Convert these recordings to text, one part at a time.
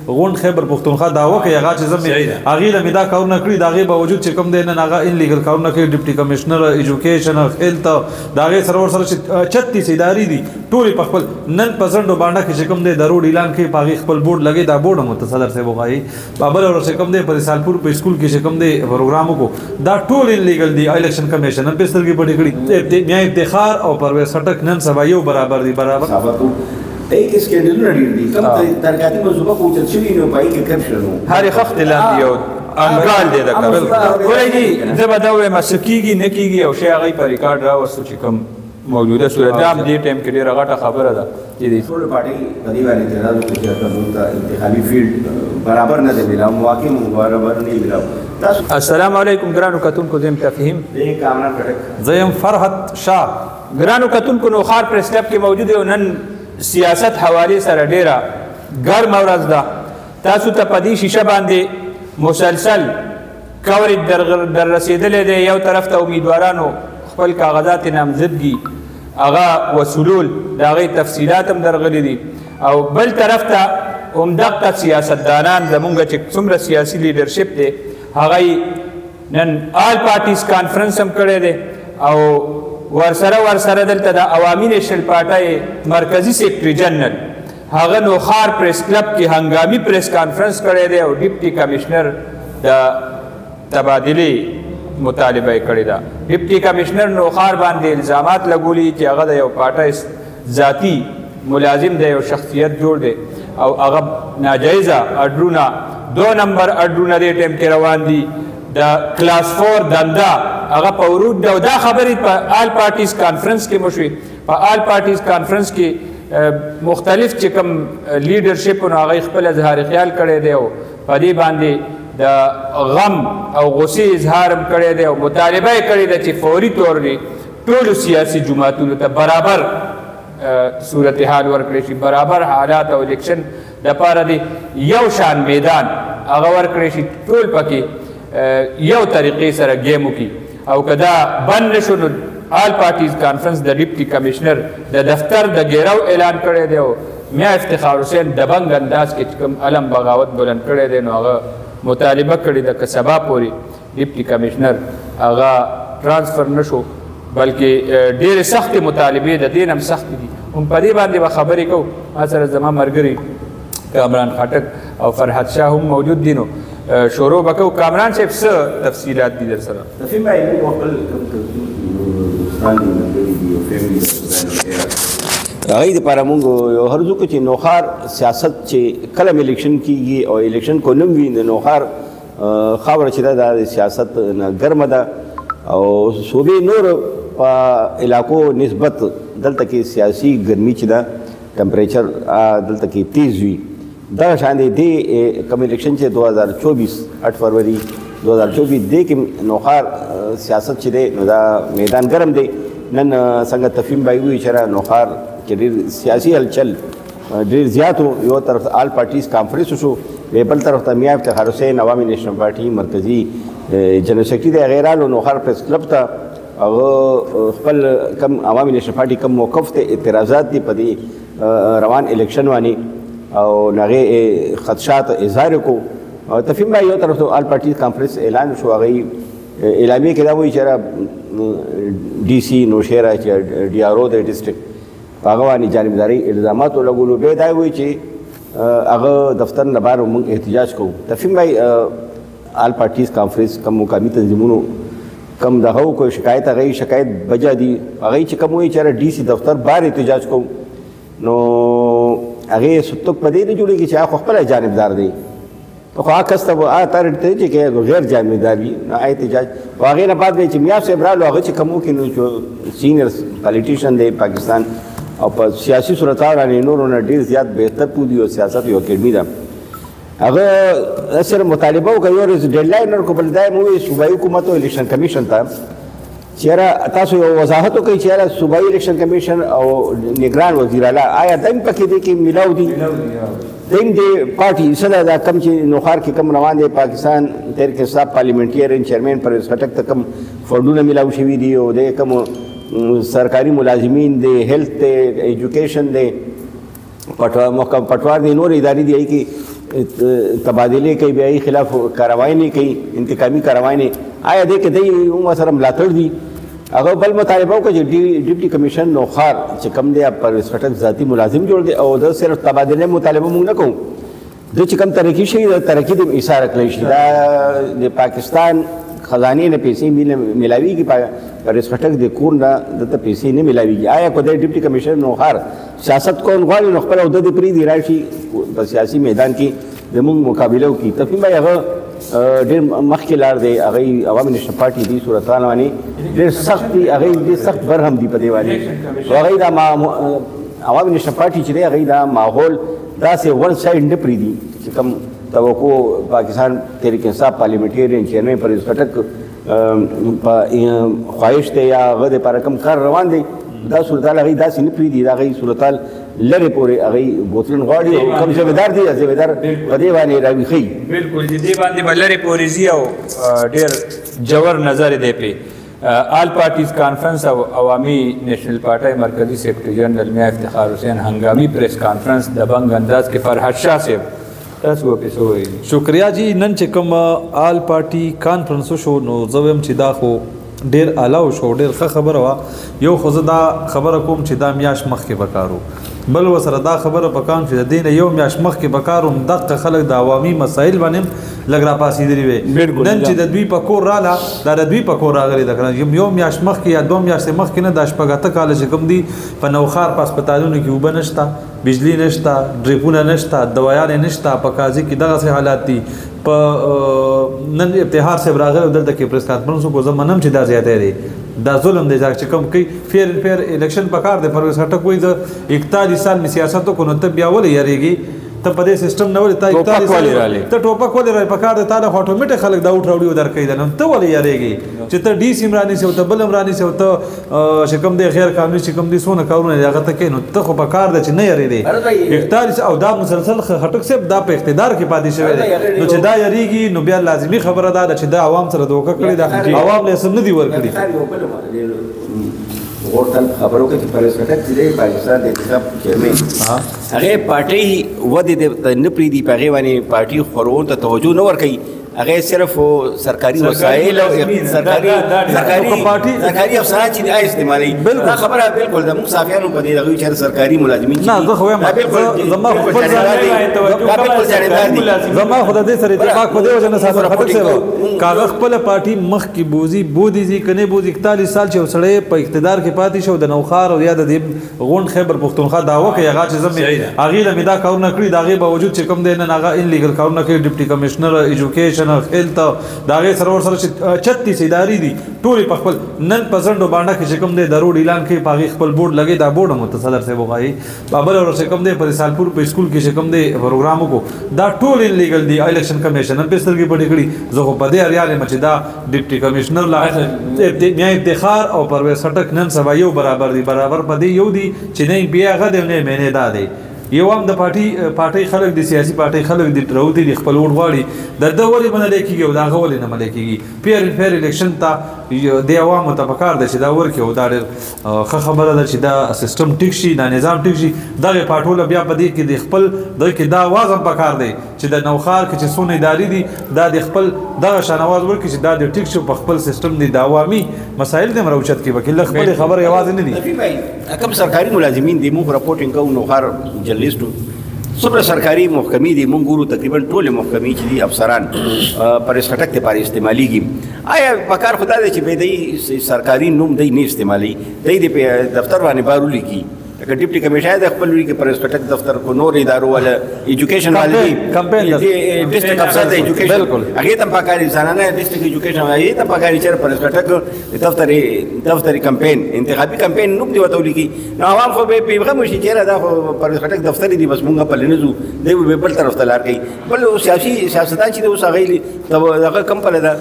غون خیبر پختونخوا داوا کوي هغه چې زمي هغه له مدا کارونه کړی داغه باوجود چې کوم دین نه هغه ان لیګل کارونه کوي ډیپټي کمشنر ایجوکیشن هیلث داغه سرور سره 36 ادارې دي ټول په خپل نن پرسنټ باندې کې چې کوم دی درو اعلان کوي په خپل بورډ لګي دا بورډ متصدر سے وغاي بابر اور چې کوم دی پر سالپور په سکول کې چې کوم دی پروګرامو کو دا ټول ان لیګل دی الیکشن کمیشن په سترګې پټې کړی میاں افتخار او پرویز خټک نن سبا یو برابر دي برابر ایک اسکینډلونه ډیر دي کوم ترکاتي موضوع کو چې چوي نو پای کې کرپشن نو هر خخت لاندې یو انګال دی دا کار ورېږي زه به دا وایم سکیږي نه کیږي او شی هغه په ریکارډ راوستو چې کوم موجوده صورت هم دې ټایم کې ډیره غټه خبره ده چې دې ټول پارټي په دې باندې اعتراض وکړي چې تاسو انتخابي فیلډ برابر نه دی ملاو مواقع برابر نه ملاو. السلام علیکم ګرانو کتونکو زم تفهیم دې کامران کټک زیم فرحت شاه ګرانو کتونکو نو خار پریس کلب کې موجود یو نن سیاست حواله سره ډیره ګرم ورځ ده تاسو ته په دې شیشه باندې مسلسل کوریج در رسیدلې دی یو طرف ته امیدوارانو خپل کاغذات نامزدګي هغه وصولول د هغې تفصیلات هم درغلي دي او بل طرف ته همدغه سیاستدانان زمونږ چې څومره سیاسي لیډرشپ دی هغه نن آل پارټیز کانفرنس هم کړی دی او ورسره دلته د عوامي نیشنل پارټۍ مرکزی سیکرټري جنرال هغه نوخار پریس کلب کې هنګامي پریس کانفرنس کړی دی او ډیپټي کمشنر د تبادلې مطالبه یې کړې ده. ډیپټي کمشنر نوخار باندې الزامات لګولي چې هغه د یو پارټۍ ذاتي ملازم دی یو شخصیت جوړ دی او هغه ناجایزه اډرونه 2 نمبر اډرونه دې ټایم کې روان دي د کلاس 4 دنده هغه په ورود دا خبرې په آل پارټیز کانفرنس کې مشوي په آل پارټیز کانفرنس کې مختلف چې کوم لیډرشپ نو هغه خپل اظهار خیال کړی دی او په دې باندې د غم او غصې اظهار هم کړی دی او مطالبه یې کړې ده چې فوري طور ټولو سیاسي جماعتونو ته برابر صورتحال ورکړی شي برابر حالات او الیکشن دپاره د یو شان میدان هغه ورکړی شي ټول پکې یو طریقې سره گیم وکړي او که دا بند نشو نو آل پارټیز کانفرنس د ډیپټي کمشنر د دفتر د ګیرو اعلان کړی دی او میاں افتخار حسین د بنګ انداز کې کوم علم بغاوت بلند کړی دی نو هغه مطالبه کړې ده که سبا پورې ډیپټي کمشنر هغه ټرانسفر نشو بلکې ډېرې سختې مطالبې د دې نه هم سختې دي هم په دې باندې به خبرې کوو ما سره زما ملګري کامران خټک او فرحت شاه هم موجود دي نو شروع به کوو. کامران صاحب څه تفصیلات دي در سره؟ تفهیم بھائی موږ خپل دوستان دي ملګري دي او فیملي د هغې دپاره موږ یو هر ځکه چې نوخار سیاست چې کله الیکشن کېږي او الیکشن کو نوم وي د نوخار خاوره چې ده د سیاست نه ګرمه ده او صوبې نور په علاقو نسبت دلته کې سیاسي ګرمي چې ده ټمپریچر دلته کې تیز وي دغه شان دی دې کوم الیکشن چې 2024 8 فروری 2024 دې کې نوخار سیاست چې دی نو دا میدان ګرم دی نن څنګه تفهیم بھائی وی چې نوخار کې ډېر سیاسي هلچل ډېر زیات و یو طرف آل پارټیز کانفرنس شو بل طرف ته میاں افتخار حسین عوامي نیشنل پارټي مرکزی جنرال سیکرټري دی هغې رالو نوخار پریس کلب ته هغه خپل کم عوامي نیشنل پارټي کم موقف ته اعتراضات دي په دې روان الیکشن باندې او هغې خدشات اظهار وکړو. تفهیم بھائی یو طرف ته آل پارټیز کانفرنس اعلان شو هغې اعلامیه کې دا وایي چې ډي سي نوشهره چې ډي آر او د ډسټرکټ په هغه باندې جانبداري الزامات ولګولو بیا دا وایي چې هغه دفتر نه بهر موږ احتجاج کوو. تفهیم بھائی آل پارټیز کانفرنس کم مقامي تنظیمونو کم دغه وکړو شکایت هغې شکایت بجا دي هغې چې کوم وایي چې ډي سي دفتر بهر احتجاج کوو نو هغې ستوک په دې نه جوړېږي چې هغه خپله جانبدار دی خو هغه کس ته به هغه طرح ته چې غیر جانبدار وي نو احتجاج او هغې نه بعد چې میاں صاحب رالو هغه چې کوم وکړي نو سینیر پالیټیشن دی پاکستان او په سیاسي صورتحال باندې نورو نه ډېر زیات بهتر پوهېږي او سیاست یو اکیډمي ده هغه صرف مطالبه وکړه یو ورځ ډیډلاین ورکړو بل دا یې مو وویل صوبایي حکومت او الیکشن کمیشن ته چې یاره تاسو یو وضاحت وکړئ چې یاره صوبایي الیکشن کمیشن او نگران وزیر اعلی آیا دم پکې دی کې ملاو دي دیم دی پارټي څه دا کم چې نوخار کې کم روان دی پاکستان تحریک انصاف پارلیمنټریان چیرمین پرویز خټک ته کم فنډونه ملاو شوي دي او د کم سرکاري ملازمین دی هیلث دی ایجوکیشن دی محکم پټوار دی نور ادارې دي کې تبادلې کوي بیا یې خلاف کاروایی نه کوي انتقامي کاروایی نه آیا دې کې دی هم سره ملاتړ دي هغه بل مطالبه وکړه چې ډیپټي کمیشن نوخار چې کوم دی پرویز خټک ذاتي ملازم جوړ دی او د صرف تبادلې مطالبه موږ نه کوو د چې کوم ترقي شي د ترقي د ایثار کړی شي دا د پاکستان خزانه نه پیسې ملاويږي پرویز خټک د کور نه د پیسې نه ملاويږي آیا کو د ډیپټي کمیشن نوخار سیاست کول غواړي نو خپل عہده د پری دی راشي په سیاسي میدان کې زموږ مقابله وکړي تفهیم به هغه ډېر مخکې لار دی هغه عوامي نشن پارټي دي صورتحال باندې ډېر سخت دي هغه ډېر سخت برهم دي په دې باندې هغه دا عوامي نشن پارټي چې دی هغه دا ماحول داسې ون سایډ نه پرېږدي چې کوم توقع پاکستان تحریک انصاف پارلیمنټریان چیرمین پرویز خټک په خواهش دی یا هغه دپاره کوم کار روان دی دا صورتحال هغوی داسې نه پرېږدي دا هغوی صورتحال لرې پورې هغوی بوتلن غواړي او کوم ذمېدار دی ذمېدار په دې باندې راویښوي بالکل دې باندې به لرې پورې ځي او ډېر جوور نظر دی پرې آل پارټیز کانفرنس او عوامي نیشنل پارټۍ مرکزي سیکرټري جنرال میا افتخار حسین هنګامي پریس کانفرنس د بنګ انداز کې فرحت شاه صاحب تاسو ورپسې وویلي شکریا جی نن چې کوم آل پارټي کانفرنس وشو نو زه وایم چې دا خو ډېر اعلی وشو ډېر ښه خبره وه یو خو زه دا خبره کوم چې دا میاشت مخکې به کار و بل ورسره دا خبره پکان چې د دې نه یو میاشت مخکې به کار و دغه خلک د عوامي مسایل باندې لږ راپاڅېدلي وې نن چې د دوی په کور راله دا د دوی په کور راغلي ده که نه یو میاشت مخکې یا دوه میاشتې مخکې نه دا شپږ اته کاله چې کوم دي په نوخار په هسپتالونو کې اوبه نشته بجلی نشته ډریپونه نشته دوایانې نشته په قاضي کې دغسې حالات دي په نن ابتهار صاحب راغلی او دلته کې پریس کانفرنس وکړو زه منم چې دا زیاتی دی دا ظلم دی چې کوم کوي فیر الیکشن پکار دی پرویز خټک وایي زه 41 سال مې سیاست وکړو نو ته بیا ولې یارېږي ته په دې سیستم نه ولې ته 41 سال ته ټوپک ولې رالې پکار دی تا له خو اټومیټک خلک دا اوټ راوړي او درکوي ده نو ته ولې یارېږي چې ته ډي سي م رانیسې او ته بل هم رانیسې او ته چې کوم دی غیر قانوني چې کوم دي څونه کارونه دي هغه ته کوې نو ته خو پکار دی چې نه یارېدې 41 او دا مسلسل خټک صاحب دا په اقتدار کې پاتې شوی دی نو چې دا یارېږي نو بیا لازمي خبره ده چې دا عوام سره دوکه کړې ده عوام له سم نه دي ورکړي غورتل خبرو کې چې پرویز خټک چې دی پاکستان د انتخاب چیرمین هغې پارټۍ ودې نه پرېږدي په هغې باندې پارټي خورونو ته توجه نه ورکوي هغه صرف سرکاري وسایل او سرکاري افسران چې دا استعمالوي دا خبره بالکل د موږ صافیانو په دې دغه چې سرکاري ملازمین نه زه خو وایم زما خو خپل زما خو د دې سره اتفاق په دې وجه نه ساتل خطر سره کاغذ خپل پارټي مخ کې بوزي کنه بوزي 41 سال چې سړی په اقتدار کې پاتې شو د نوخار او یا د غون خیبر پښتونخوا داوا کوي هغه چې زمي هغه له دا کارونه کړی دغه باوجود چې کوم دی نه هغه ان لیګل کارونه کوي ډیپټي کمشنر ایجوکیشن هیلث داغه سرور سره 36 ادارې دي ټول په خپل نن پسندو باندې کې کوم دی د روډ اعلان کوي په خپل بورډ لګي دا بورډ متصدر سے وغاي بابر اور سے کوم دی پر سالپور په سکول کې کوم دی پروګرامو کو دا ټول ان لیګل دی الیکشن کمیشن په سترګې پټې کړي زه په دې اړیاله مچ دا ډیپټي کمشنر لا میا افتخار او پرویز خټک نن سبا یو برابر دي برابر په دې یو دي چې نه بیا غد نه مینه دا دی یو هم د پارټۍ خلک د سیاسي پارټۍ خلک د راوتی د خپل ووټ غواړي د ده ولې منلی کېږي او د هغه ولې نه منلی کېږي فیر الیکشن ته د عوامو ته پکار ده چې دا ورکړي او دا ډېر ښه خبره ده چې دا سیستم ټیک شي دا نظام ټیک شي دغې پاټوله بیا په دې کې د خپل دغه کې دا آواز هم پکار دی چې د نوخار کې چې څونه ادارې دي دا د خپل دغه شان آواز ورکړي چې دا د ټیک شي په خپل سیستم دی د عوامي مسایل دې هم راوچت کړي وکړي له خپلې خبرې یوازې نه دي کوم سرکاري ملازمین دي موږ راپورټینګ کوو نوخار جرنلیسټو څومره سرکاري محکمې دي موږ ګورو تقریبا ټولې محکمې چې دي افسران پرویز خټک دپاره استعمالیږي آیا پکار خو دا دی چې دی سرکاري نوم دی نه استعمالوي دی د دفتر باندې بار ولیکي لکه ډیپټي کمیشنر د خپل وړي کې پرویز خټک دفتر کو نور ادارو والا ایجوکیشن والے ډسټرکټ افسر د ایجوکیشن هغې ته هم پکار انسانانه ډسټرکټ ایجوکیشن هغې ته پکار چې پرویز خټک دفتر کمپین انتخابي کمپین نوم دی ورته ولیکي نو عوام خو به بېغمه شي چېرې دا خو پرویز خټک دفتر دی بس مونږ پلې نه ځو دی به بل طرف ته لار کوي بل سیاستدان چې دی اوس هغې هغه کم پله ده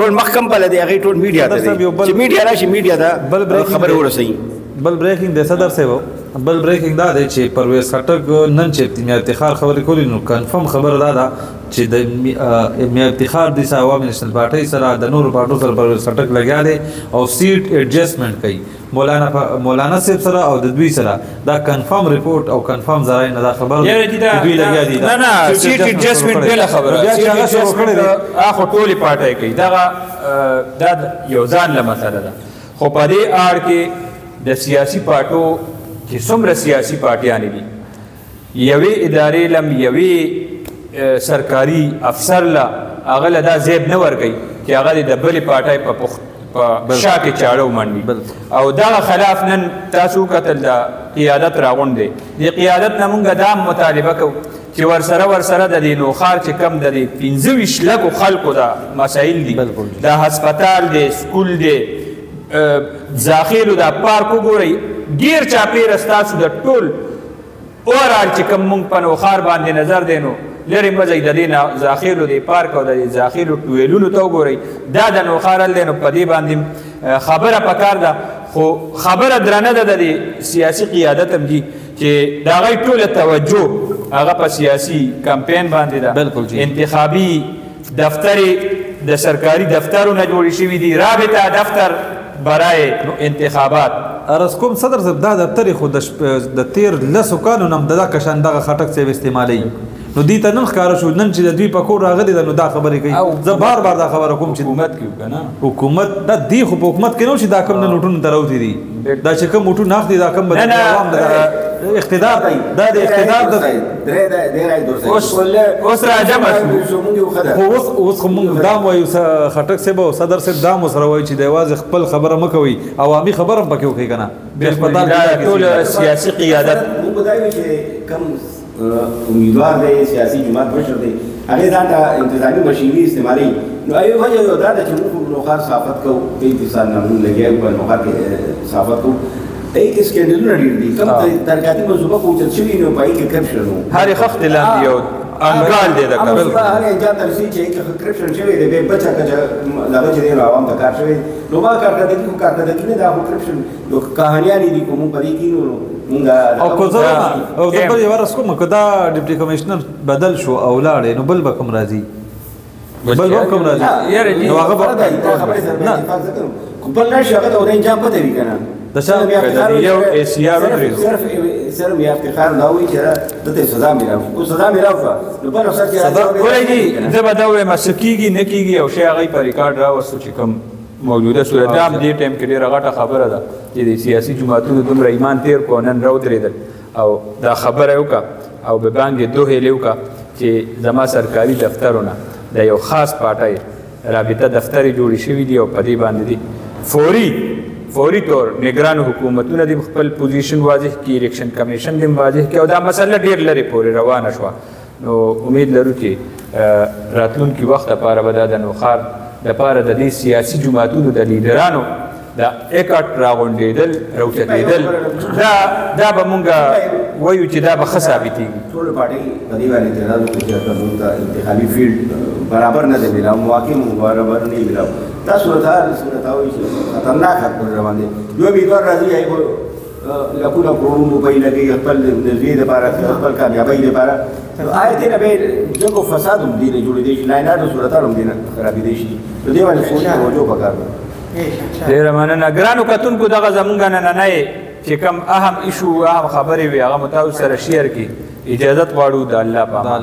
ټول مخ کم پله دی هغې ټول میډیا ته دی چې میډیا راشي میډیا ته خبرې ورسوي بل بریکینګ د صدر صاحب بل بریکینګ دا دی چې پرویز خټک نن چې میا افتخار خبرې کولې نو کنفرم خبره دا ده چې د میا افتخار د عوامي نېشنل پارټۍ سره د نورو پارټو سره پرویز خټک لګیا دی او سیټ ایډجسټمنټ کوي مولانا صاحب سره او د دوی سره دا کنفرم ریپورت او کنفرم ځای نه دا خبر دوی لګیا دي نه نه سیټ ایڈجسټمنت بل خبره بیا هغه شروع کړی دی اخو ټولي پارټي کوي دا یو ځان له مسله ده خو په دې اړ کې د سیاسي پارټو چې څومره سیاسي پارټیان دي یوې ادارې لم یوې سرکاري افسر لا هغه له دا زیب نه ورګي چې هغه د بلې پارټۍ په شا کې چاړه ومنډي او دغه خلاف نن تاسو کتل د قیادت راغونډې د قیادت نه مونږ دا مطالبه کوو چې ورسره د دې نوښار چې کم د دې 25 لکو خلکو دا مسایل دي دا هسپتال دی سکول دی ذاخیلو دا پارک وګورئ ډېر چاپېره ستاسو د ټول اوورال چې کوم مونږ په نوښار باندې نظر دی نو لرې مه ځئ د دې نه ذاخیلو د پارک او د ذاخیلو ټویلونو ته وګورئ دا د نوښار حل دی نو په دې باندې خبره پکار ده خو خبره درنه ده د دې سیاسي قیادت هم دي چې د هغوی ټوله توجه هغه په سیاسي کمپین باندې ده انتخابي دفترې د سرکاري دفترونه جوړې شوي دي رابطه دفتر برای انتخابات ارز کوم صدر صاحب دا دفتر خو د تیر لسو کالو نه دغه کشان دغه خټک صاحب استعمالوي نو دې ته نن ښکاره شو نن چې د دوی په کور راغلي ده نو دا خبرې کوي زه بار بار دا خبره کوم چې حکومت کې که نه حکومت دا دی خو په حکومت کې نه چې دا کوم د نوټونو ته راوتي دي دا چې کوم نوټونه اخلي دا کوم عوام د اقتدار دا د اقتدار اوس راجمع خو اوس خو موږ دا وایو خټک صاحب او صدر صاحب دا مو سره وایي چې د یوازې خپل خبره مه کوئ عوامي خبره هم پکې وکړئ که نه ټول سیاسي قیادت امیدوار دی سیاسي جماعت مشر دی هغې ځان ته انتظامي مشینري استعمالوي نو یو وجه یو دا ده چې موږ نوښار صحافت کوو په اتصال نه موږ لګیا یو په نوښار کې صحافت کوو هغې کې سکینډلونه ډېر دي کوم ترقیاتي منصوبه خو اوچت شوي نو په هغې کې کرپشن و هر خښت لاندې یو انګال دی د هر انجام ته رسېږي چې هغې کې کرپشن شوی دی بیا بچه کچه دغه چې دی نو عوام ته کار شوی نو ما کارکردګي خو کارکردګي نه دا خو کرپشن نو کهانیانې دي که موږ په دې کښېنو نو او که زه او زه بل یوه ورځ کوم که دا ډیپټي کمیشنر بدل شو او لاړې نو بل به کوم راځي بل به کوم راځي نو هغه به بل راشي هغه ته د انجام پته وي که نه یو ACR صرف یې افتخار دا وایي چې دته سزا میلاو شو سزا میلاو شوه نو بل افسر چې ګورئ جي زه به دا وایم څه کېږي نه کېږي او شی هغوی په ریکارډ راوستو چې کوم موجوده صورت دا هم دې ټایم کې ډېره غټه خبره ده چې د سیاسي جماعتونو دومره ایمان تېر کړو نن راودرېدل او دا خبره یې وکړه او به باندې دوه هیلې وکړه چې زما سرکاري دفترونه د یو خاص پارټۍ رابطه دفترې جوړې شوي دي او په دې باندې دي فوري طور نگران حکومتونه دې خپل پوزیشن واضح کړي الیکشن کمیشن دې واضح کړي او دا مسله ډېر لرې پورې روانه شوه نو امید لرو چې راتلونکي وخت لپاره به دا د نوښار لپاره د دې سیاسي جماعتونو د لیډرانو دا اکټ راغونډېدل راوچتېدل دا به مونږ وایو چې دا به ښه ثابتېږي ټولو پارټۍ په دې باندې اعتراض وکړي چې موږ ته انتخابي فیلډ برابر نه دی میلاو مواقع مو برابر نه میلاو دا صورتحال وایي چې خطرناک حد پر روان دی یو امیدوار راځي هغې لکونه کروڑونه روپۍ لګوي خپل د زوی دپاره خپل کامیابۍ دپاره آیا دې نه به جنګ او فساد هم دې نه جوړېدی شي لایناټ صورتحال هم دې نه خرابېدی شي نو دې باندې فوري توجه پکار ده ډېره مننه ګرانو کتونکو دغه زمونږ نننی چې کوم اهم ایشو اهم خبرې وي هغه مو تاسو سره شیر کړي اجازت غواړو د الله په امان